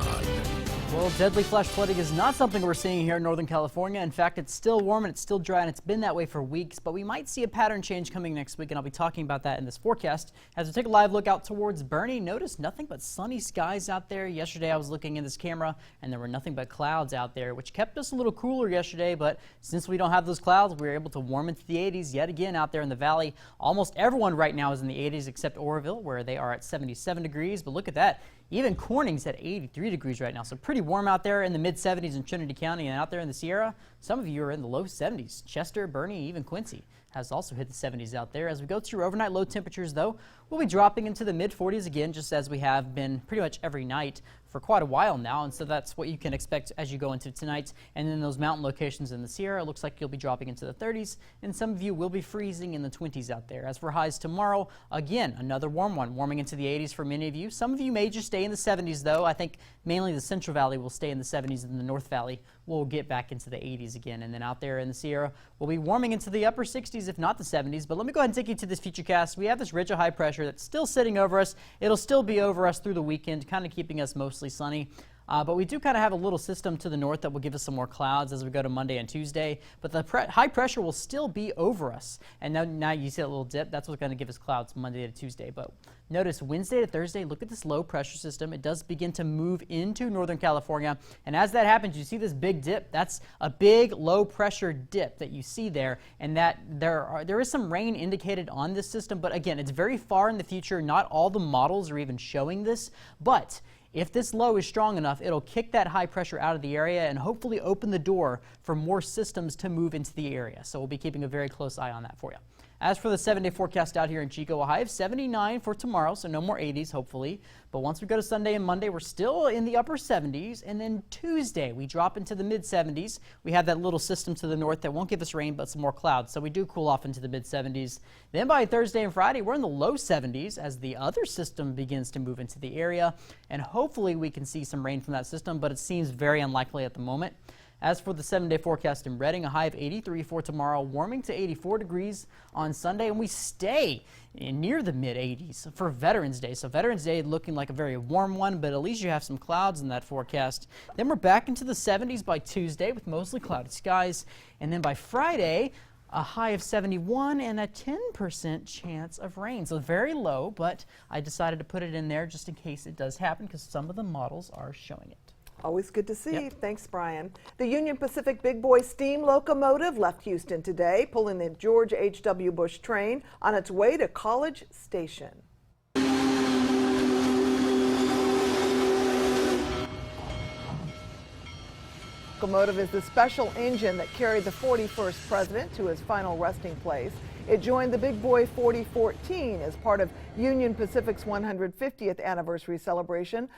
on. Well, deadly flash flooding is not something we're seeing here in Northern California. In fact, it's still warm and it's still dry and it's been that way for weeks, but we might see a pattern change coming next week, and I'll be talking about that in this forecast. As we take a live look out towards Bernie, notice nothing but sunny skies out there. Yesterday I was looking in this camera and there were nothing but clouds out there, which kept us a little cooler yesterday, but since we don't have those clouds, we were able to warm into the 80s yet again out there in the valley. Almost everyone right now is in the 80s except Oroville, where they are at 77 degrees, but look at that. Even Corning's at 83 degrees right now, so pretty warm out there in the mid-70s in Trinity County, and out there in the Sierra, some of you are in the low 70s. Chester, Bernie, even Quincy has also hit the 70s out there. As we go to your overnight low temperatures, though, we'll be dropping into the mid-40s again, just as we have been pretty much every night for quite a while now, and so that's what you can expect as you go into tonight. And then those mountain locations in the Sierra, it looks like you'll be dropping into the 30s, and some of you will be freezing in the 20s out there. As for highs tomorrow, again, another warm one, warming into the 80s for many of you. Some of you may just stay in the 70s, though. I think mainly the Central Valley will stay in the 70s, and the North Valley will get back into the 80s again. And then out there in the Sierra, we'll be warming into the upper 60s, if not the 70s. But let me go ahead and take you to this futurecast. We have this ridge of high pressure that's still sitting over us. It'll still be over us through the weekend, kind of keeping us mostly sunny. But we do kind of have a little system to the north that will give us some more clouds as we go to Monday and Tuesday. But the high pressure will still be over us. And now you see that little dip. That's what's going to give us clouds Monday to Tuesday. But notice Wednesday to Thursday, look at this low pressure system. It does begin to move into Northern California. And as that happens, you see this big dip. That's a big low pressure dip that you see there. And that there is some rain indicated on this system. But again, it's very far in the future. Not all the models are even showing this. But if this low is strong enough, it'll kick that high pressure out of the area and hopefully open the door for more systems to move into the area. So we'll be keeping a very close eye on that for you. As for the 7-day forecast out here in Chico, a high of 79 for tomorrow, so no more 80s, hopefully. But once we go to Sunday and Monday, we're still in the upper 70s. And then Tuesday, we drop into the mid-70s. We have that little system to the north that won't give us rain, but some more clouds. So we do cool off into the mid-70s. Then by Thursday and Friday, we're in the low 70s as the other system begins to move into the area. And hopefully we can see some rain from that system, but it seems very unlikely at the moment. As for the 7-day forecast in Redding, a high of 83 for tomorrow, warming to 84 degrees on Sunday, and we stay near the mid-80s for Veterans Day. So Veterans Day looking like a very warm one, but at least you have some clouds in that forecast. Then we're back into the 70s by Tuesday with mostly cloudy skies, and then by Friday, a high of 71 and a 10% chance of rain. So very low, but I decided to put it in there just in case it does happen because some of the models are showing it. Always good to see. Yep. Thanks, Brian. The Union Pacific Big Boy steam locomotive left Houston today, pulling the George H.W. Bush train on its way to College Station. Locomotive is the special engine that carried the 41st president to his final resting place. It joined the Big Boy 4014 as part of Union Pacific's 150th anniversary celebration